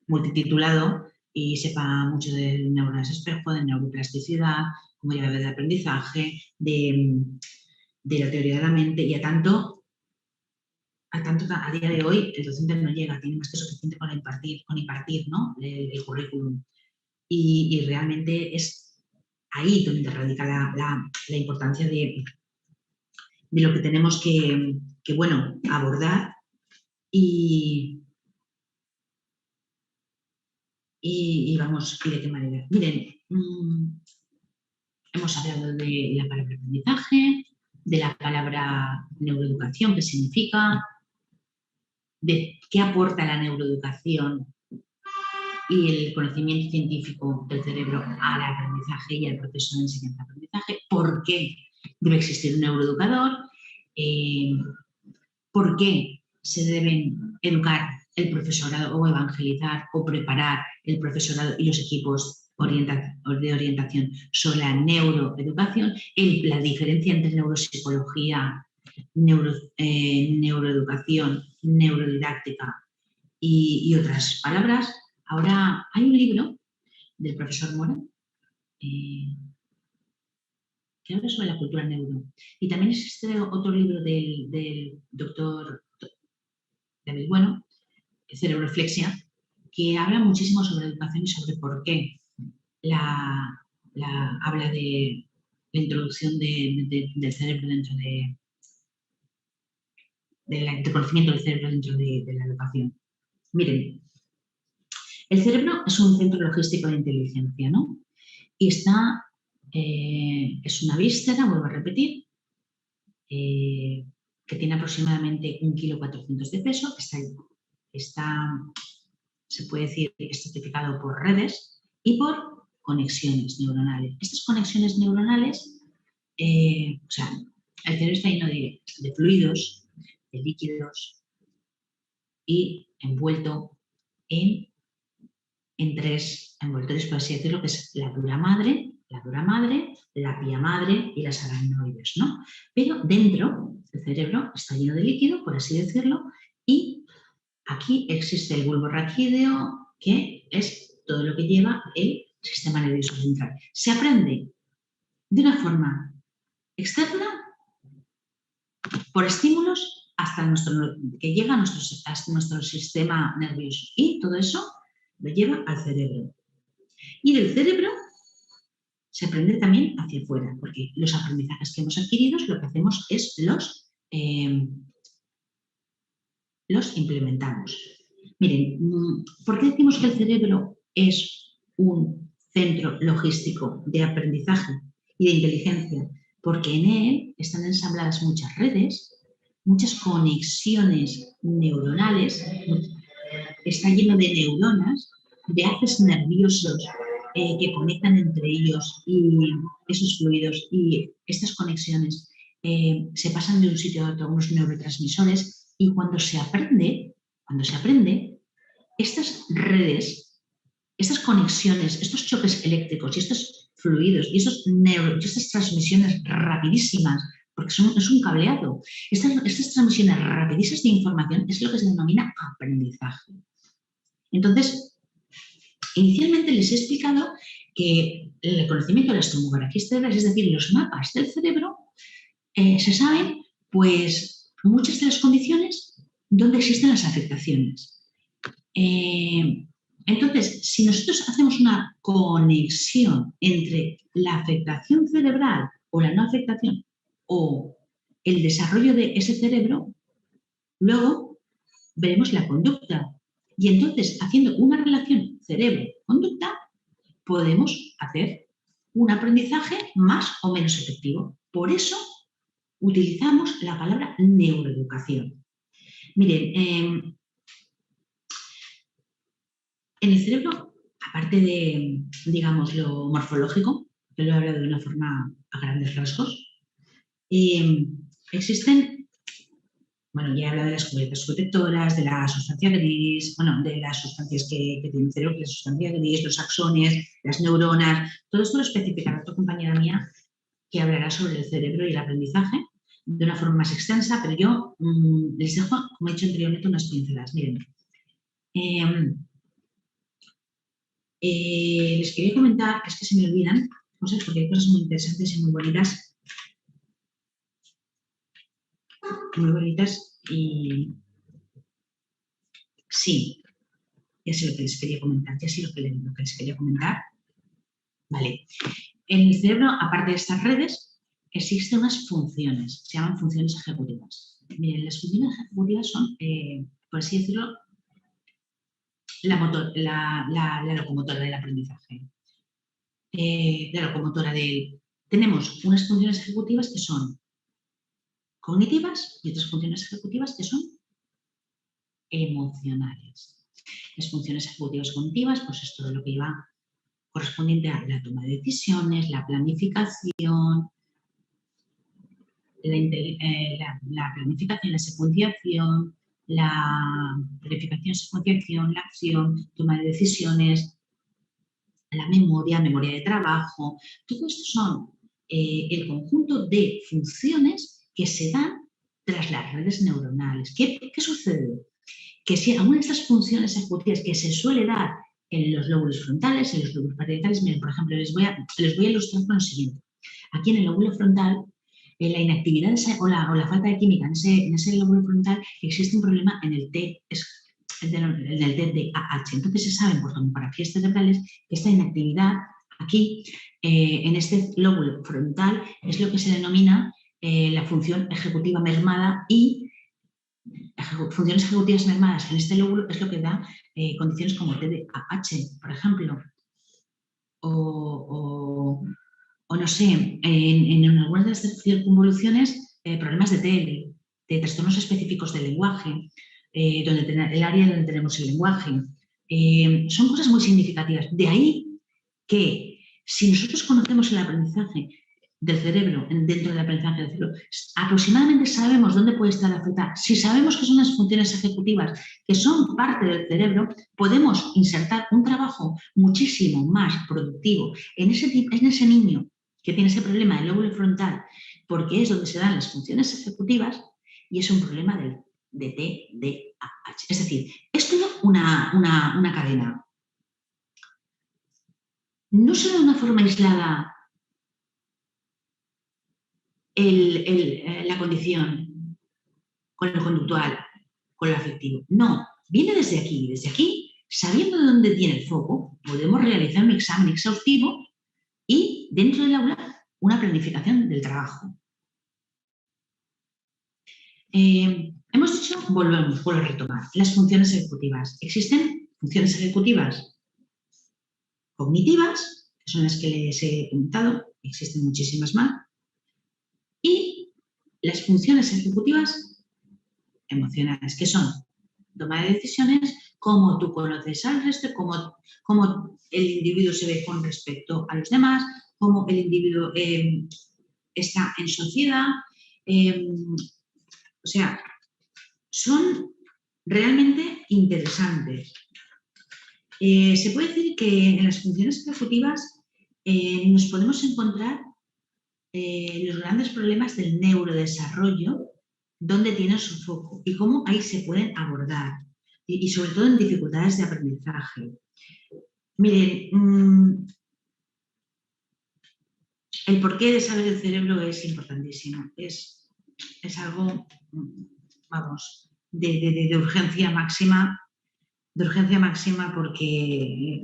[SPEAKER 2] multititulado y sepa mucho de neuronas espejo, de neuroplasticidad, como llave de aprendizaje, de la teoría de la mente, y a día de hoy el docente no llega, tiene más que suficiente con impartir, ¿no?, el currículum. Y realmente es ahí donde radica la importancia de lo que tenemos que abordar y de qué manera. Miren, hemos hablado de la palabra aprendizaje, de la palabra neuroeducación, qué significa, de qué aporta la neuroeducación y el conocimiento científico del cerebro al aprendizaje y al proceso de enseñanza-aprendizaje, por qué debe existir un neuroeducador, por qué se deben educar el profesorado o evangelizar o preparar el profesorado y los equipos de orientación sobre la neuroeducación, la diferencia entre neuropsicología, neuroeducación, neurodidáctica y otras palabras. Ahora hay un libro del profesor Mora, que habla sobre la cultura neuro. Y también existe otro libro del doctor David Bueno, Cerebroflexia, que habla muchísimo sobre educación y sobre por qué habla de la introducción del cerebro dentro del conocimiento del cerebro dentro de la educación. Miren, el cerebro es un centro logístico de inteligencia, ¿no? Y es una víscera, vuelvo a repetir, que tiene aproximadamente 1,4 kg de peso, se puede decir, estratificado por redes y por conexiones neuronales. Estas conexiones neuronales, el cerebro está lleno de fluidos, de líquidos y envuelto en tres envoltorios, por así decirlo, que es la dura madre, la pía madre y las aracnoides, ¿no? Pero dentro el cerebro está lleno de líquido, por así decirlo, y aquí existe el bulbo raquídeo, que es todo lo que lleva el sistema nervioso central. Se aprende de una forma externa por estímulos que llega a nuestro sistema nervioso, y todo eso lo lleva al cerebro. Y del cerebro se aprende también hacia afuera, porque los aprendizajes que hemos adquirido lo que hacemos es los implementamos. Miren, ¿por qué decimos que el cerebro es un centro logístico de aprendizaje y de inteligencia? Porque en él están ensambladas muchas redes, muchas conexiones neuronales, está lleno de neuronas, de haces nerviosos que conectan entre ellos, y esos fluidos y estas conexiones se pasan de un sitio a otro, unos neurotransmisores, y cuando se aprende, estas redes, estas conexiones, estos choques eléctricos y estos fluidos y estas transmisiones rapidísimas, porque es un cableado, estas transmisiones rapidísimas de información es lo que se denomina aprendizaje. Entonces, inicialmente les he explicado que el conocimiento de las tomografías cerebrales, es decir, los mapas del cerebro, se saben pues muchas de las condiciones donde existen las afectaciones. Entonces, si nosotros hacemos una conexión entre la afectación cerebral o la no afectación o el desarrollo de ese cerebro, luego veremos la conducta. Y entonces, haciendo una relación cerebro-conducta, podemos hacer un aprendizaje más o menos efectivo. Por eso utilizamos la palabra neuroeducación. Miren, en el cerebro, aparte de, digamos, lo morfológico, que lo he hablado de una forma a grandes rasgos, existen, bueno, ya he hablado de las cubiertas protectoras, de la sustancia gris, bueno, de las sustancias que tiene el cerebro, que es la sustancia gris, los axones, las neuronas. Todo esto lo especificará otra compañera mía que hablará sobre el cerebro y el aprendizaje de una forma más extensa, pero yo les dejo, como he dicho anteriormente, unas pinceladas. Miren, les quería comentar, es que se me olvidan cosas porque hay cosas muy interesantes y muy bonitas. Y sí, ya sé lo que les quería comentar, Vale. En el cerebro, aparte de estas redes, existen unas funciones, se llaman funciones ejecutivas. Miren, las funciones ejecutivas son, por así decirlo, la locomotora del aprendizaje. Tenemos unas funciones ejecutivas que son cognitivas y otras funciones ejecutivas que son emocionales. Las funciones ejecutivas cognitivas, pues es todo lo que lleva correspondiente a la toma de decisiones, la planificación, la planificación, la secuenciación, la acción, toma de decisiones, la memoria de trabajo. Todo esto son el conjunto de funciones que se dan tras las redes neuronales. ¿Qué sucede? Que si alguna de estas funciones ejecutivas que se suele dar en los lóbulos frontales, en los lóbulos parietales, miren, por ejemplo, les voy a ilustrar con lo siguiente. Aquí en el lóbulo frontal, la inactividad o la falta de química en ese lóbulo frontal, existe un problema en el TDAH. Entonces se sabe por tomografías cerebrales que esta inactividad aquí, en este lóbulo frontal, es lo que se denomina la función ejecutiva mermada, y funciones ejecutivas mermadas en este lóbulo es lo que da condiciones como TDAH, por ejemplo, o no sé, en algunas de las circunvoluciones, problemas de TL, de trastornos específicos del lenguaje, el área donde tenemos el lenguaje. Son cosas muy significativas. De ahí que si nosotros conocemos el aprendizaje del cerebro, dentro del aprendizaje del cerebro, aproximadamente sabemos dónde puede estar afectada. Si sabemos que son las funciones ejecutivas que son parte del cerebro, podemos insertar un trabajo muchísimo más productivo en ese niño que tiene ese problema del lóbulo frontal, porque es donde se dan las funciones ejecutivas, y es un problema de TDAH. Es decir, es toda una cadena. No solo de una forma aislada la condición con lo conductual, con lo afectivo. No, viene desde aquí. Desde aquí, sabiendo de dónde tiene el foco, podemos realizar un examen exhaustivo y, dentro del aula, una planificación del trabajo. Hemos dicho, vuelvo a retomar, las funciones ejecutivas. Existen funciones ejecutivas cognitivas, que son las que les he comentado, existen muchísimas más, y las funciones ejecutivas emocionales, que son toma de decisiones, cómo tú conoces al resto, cómo el individuo se ve con respecto a los demás, cómo el individuo está en sociedad. O sea, son realmente interesantes. Se puede decir que en las funciones ejecutivas nos podemos encontrar los grandes problemas del neurodesarrollo, dónde tienen su foco y cómo ahí se pueden abordar, y sobre todo en dificultades de aprendizaje. Miren, el porqué de saber el cerebro es importantísimo, es algo, vamos, de urgencia máxima, porque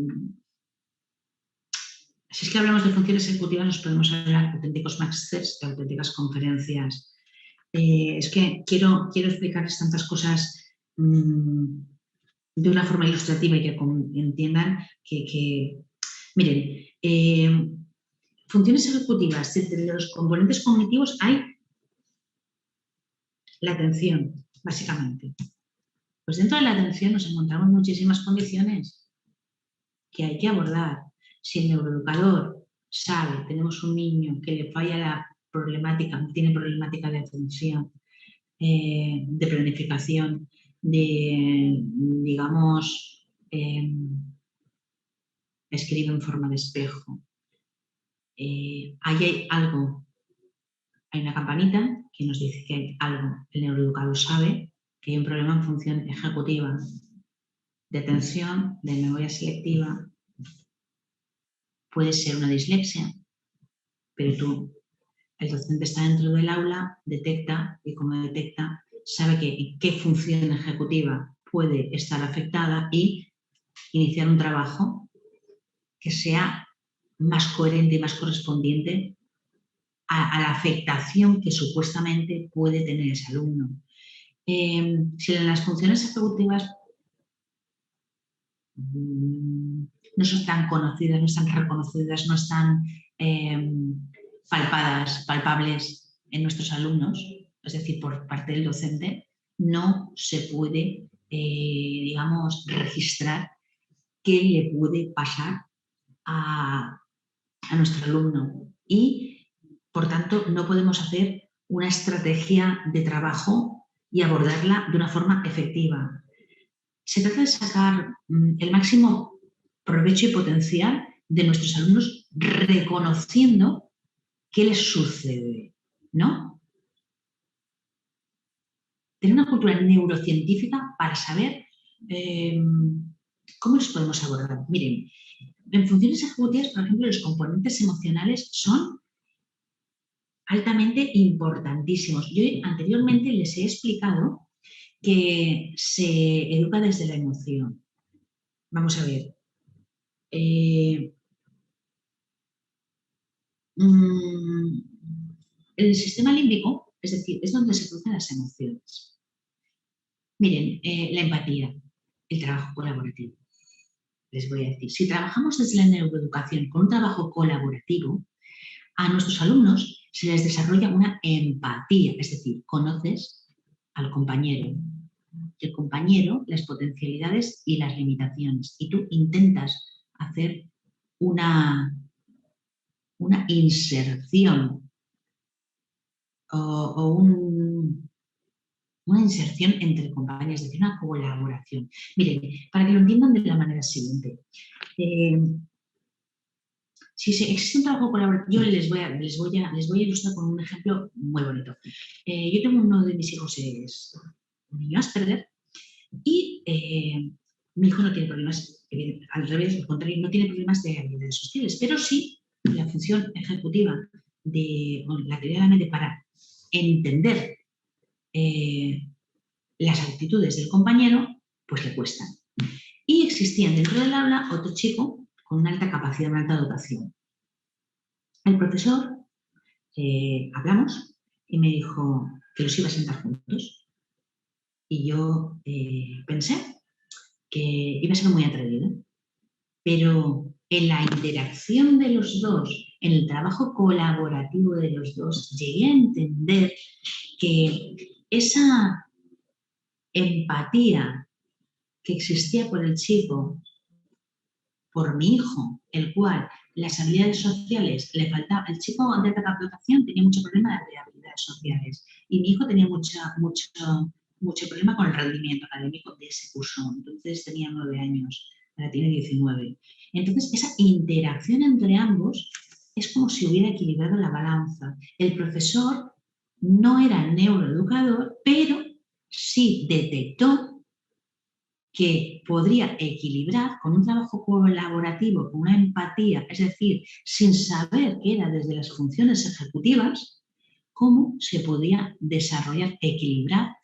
[SPEAKER 2] si es que hablamos de funciones ejecutivas nos podemos hablar de auténticos másters, de auténticas conferencias. Es que quiero explicarles tantas cosas de una forma ilustrativa y que entiendan que miren, funciones ejecutivas, entre los componentes cognitivos hay la atención, básicamente. Pues dentro de la atención nos encontramos muchísimas condiciones que hay que abordar. Si el neuroeducador sabe, tenemos un niño que le falla la problemática, tiene problemática de atención, de planificación, digamos, escribe en forma de espejo. Ahí hay algo, hay una campanita que nos dice que hay algo, el neuroeducador sabe que hay un problema en función ejecutiva, de atención, de memoria selectiva. Puede ser una dislexia, pero el docente está dentro del aula, detecta, y como detecta, sabe qué función ejecutiva puede estar afectada y iniciar un trabajo que sea más coherente y más correspondiente a la afectación que supuestamente puede tener ese alumno. Si en las funciones ejecutivas no son tan conocidas, no están reconocidas, no están palpables en nuestros alumnos, es decir, por parte del docente, no se puede, digamos, registrar qué le puede pasar a nuestro alumno, y, por tanto, no podemos hacer una estrategia de trabajo y abordarla de una forma efectiva. Se trata de sacar el máximo provecho y potencial de nuestros alumnos, reconociendo qué les sucede, ¿no? Tener una cultura neurocientífica para saber cómo los podemos abordar. Miren, en funciones ejecutivas, por ejemplo, los componentes emocionales son altamente importantísimos. Yo anteriormente les he explicado que se educa desde la emoción. Vamos a ver. El sistema límbico, es decir, es donde se producen las emociones. Miren, la empatía, el trabajo colaborativo. Les voy a decir, si trabajamos desde la neuroeducación con un trabajo colaborativo, a nuestros alumnos se les desarrolla una empatía, es decir, conoces al compañero, el compañero, las potencialidades y las limitaciones, y tú intentas hacer una inserción o una inserción entre compañeros, es decir, una colaboración. Miren, para que lo entiendan de la manera siguiente, si existe un trabajo colaborativo, yo les voy a ilustrar con un ejemplo muy bonito. Yo tengo uno de mis hijos, es un niño Asperger, y mi hijo no tiene problemas, al revés, al contrario, no tiene problemas de habilidades sociales, pero sí la función ejecutiva de la teoría de la mente para entender las actitudes del compañero, pues le cuestan. Y existía dentro del aula otro chico con una alta capacidad, una alta dotación. El profesor, hablamos y me dijo que los iba a sentar juntos. Y yo pensé que iba a ser muy atrevido, pero en la interacción de los dos, en el trabajo colaborativo de los dos, llegué a entender que esa empatía que existía por el chico, por mi hijo, el cual las habilidades sociales le faltaba. El chico de alta dotación tenía mucho problema de habilidades sociales y mi hijo tenía mucho problema con el rendimiento académico de ese curso. Entonces tenía 9 años, ahora tiene 19. Entonces esa interacción entre ambos es como si hubiera equilibrado la balanza. El profesor no era neuroeducador, pero sí detectó que podría equilibrar con un trabajo colaborativo, con una empatía, es decir, sin saber que era desde las funciones ejecutivas, cómo se podía desarrollar, equilibrar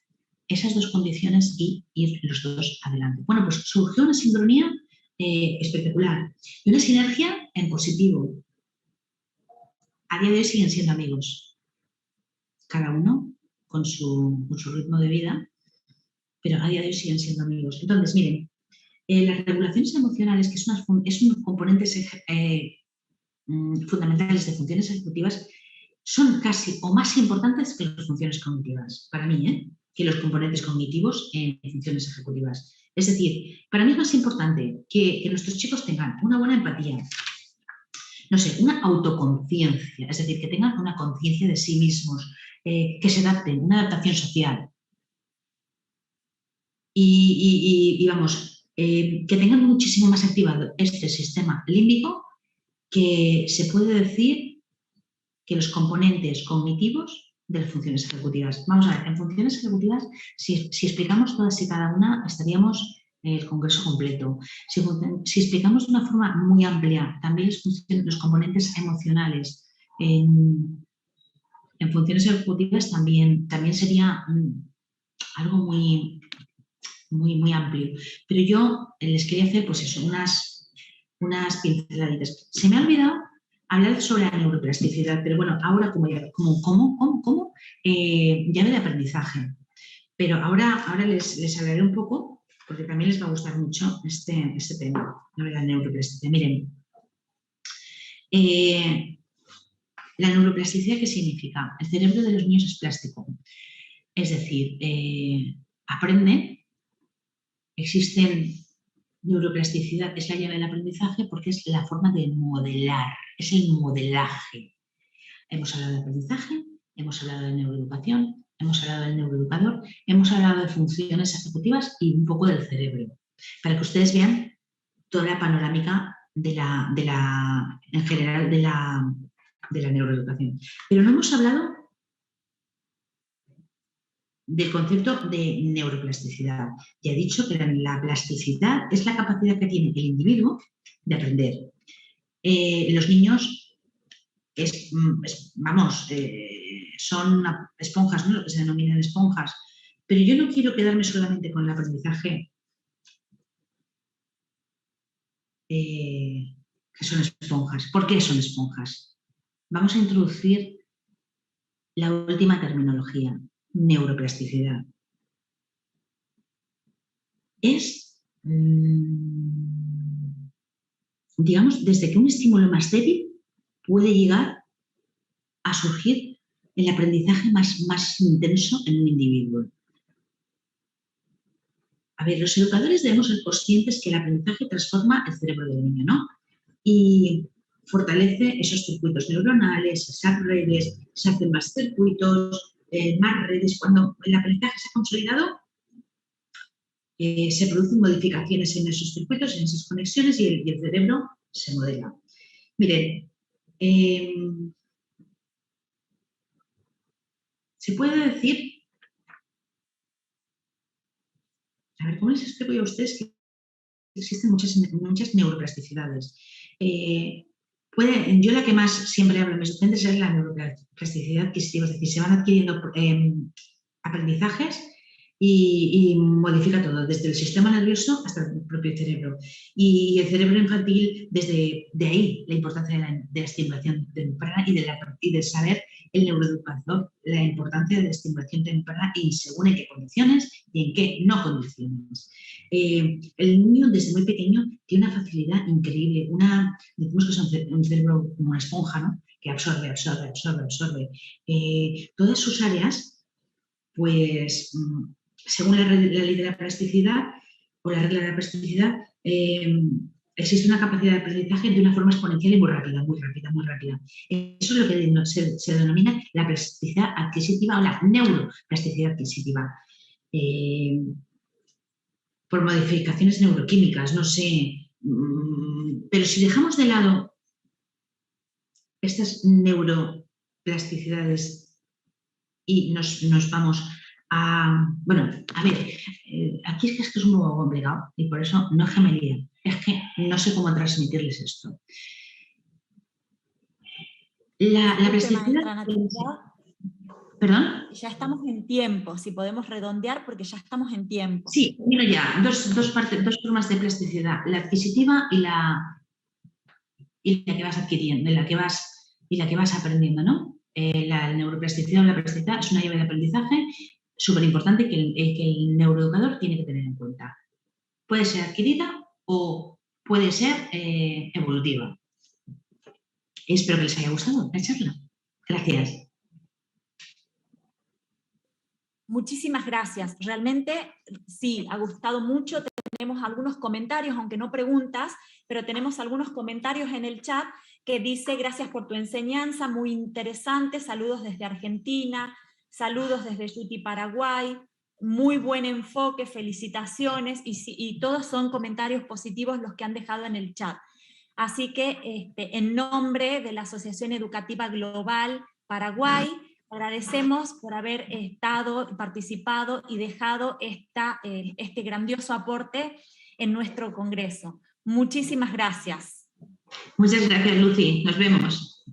[SPEAKER 2] esas dos condiciones y ir los dos adelante. Bueno, pues surgió una sincronía espectacular y una sinergia en positivo. A día de hoy siguen siendo amigos, cada uno con su ritmo de vida, pero a día de hoy siguen siendo amigos. Entonces, miren, las regulaciones emocionales, que es unos componentes fundamentales de funciones ejecutivas, son casi o más importantes que las funciones cognitivas, para mí, que los componentes cognitivos en funciones ejecutivas. Es decir, para mí es más importante que nuestros chicos tengan una buena empatía, no sé, una autoconciencia, es decir, que tengan una conciencia de sí mismos, que se adapten, una adaptación social. Y vamos, que tengan muchísimo más activado este sistema límbico, que se puede decir que los componentes cognitivos de las funciones ejecutivas. Vamos a ver, en funciones ejecutivas, si explicamos todas y cada una, estaríamos el congreso completo. Si explicamos de una forma muy amplia también los componentes emocionales en funciones ejecutivas, también sería algo muy amplio. Pero yo les quería hacer, pues eso, unas pinceladitas. Se me ha olvidado hablar sobre la neuroplasticidad, pero bueno, ahora como llave de aprendizaje. Pero ahora les hablaré un poco, porque también les va a gustar mucho este tema, la neuroplasticidad. Miren, la neuroplasticidad, ¿qué significa? El cerebro de los niños es plástico. Es decir, aprende, existen neuroplasticidad, es la llave del aprendizaje porque es la forma de modelar, es el modelaje. Hemos hablado de aprendizaje, hemos hablado de neuroeducación, hemos hablado del neuroeducador, hemos hablado de funciones ejecutivas y un poco del cerebro, para que ustedes vean toda la panorámica en general de la neuroeducación. Pero no hemos hablado del concepto de neuroplasticidad. Ya he dicho que la plasticidad es la capacidad que tiene el individuo de aprender. Los niños son esponjas, ¿no? Lo que se denominan esponjas. Pero yo no quiero quedarme solamente con el aprendizaje que son esponjas. ¿Por qué son esponjas? Vamos a introducir la última terminología, neuroplasticidad. Es, digamos, desde que un estímulo más débil puede llegar a surgir el aprendizaje más intenso en un individuo. A ver, los educadores debemos ser conscientes que el aprendizaje transforma el cerebro del niño, ¿no? Y fortalece esos circuitos neuronales, esas redes, se hacen más circuitos, más redes. Cuando el aprendizaje se ha consolidado, se producen modificaciones en esos circuitos, en esas conexiones y el cerebro se modela. Miren, se puede decir, a ver, ¿cómo les explico yo a ustedes que existen muchas neuroplasticidades? Yo la que más siempre hablo en mis docentes es la neuroplasticidad adquisitiva, es decir, se van adquiriendo aprendizajes y modifica todo, desde el sistema nervioso hasta el propio cerebro. Y el cerebro infantil, desde de ahí la importancia de la estimulación temprana y de saber el neuroeducador la importancia de la estimulación temprana y según en qué condiciones y en qué no condiciones. El niño desde muy pequeño tiene una facilidad increíble, decimos que es un cerebro como una esponja, ¿no? Que absorbe. Todas sus áreas, pues según la ley de la plasticidad o la regla de la plasticidad, existe una capacidad de aprendizaje de una forma exponencial y muy rápida. Eso es lo que se denomina la plasticidad adquisitiva o la neuroplasticidad adquisitiva. Por modificaciones neuroquímicas, no sé. Pero si dejamos de lado estas neuroplasticidades y nos vamos a... Bueno, a ver, aquí es que esto es un poco complicado y por eso no gemelía. Es que no sé cómo transmitirles esto. La plasticidad... ¿Perdón?
[SPEAKER 1] Ya estamos en tiempo, si podemos redondear porque ya estamos en tiempo.
[SPEAKER 2] Sí, mira ya, dos formas de plasticidad, la adquisitiva y la que vas adquiriendo, y la que vas aprendiendo, ¿no? La neuroplasticidad o la plasticidad es una llave de aprendizaje súper importante que el neuroeducador tiene que tener en cuenta. Puede ser adquirida o puede ser evolutiva. Espero que les haya gustado la charla. Gracias.
[SPEAKER 1] Muchísimas gracias. Realmente sí, ha gustado mucho. Tenemos algunos comentarios, aunque no preguntas, pero tenemos algunos comentarios en el chat que dice: gracias por tu enseñanza, muy interesante, saludos desde Argentina, saludos desde Yuti, Paraguay, muy buen enfoque, felicitaciones, y todos son comentarios positivos los que han dejado en el chat. Así que en nombre de la Asociación Educativa Global Paraguay, agradecemos por haber participado y dejado este grandioso aporte en nuestro congreso. Muchísimas gracias.
[SPEAKER 2] Muchas gracias, Lucy. Nos vemos.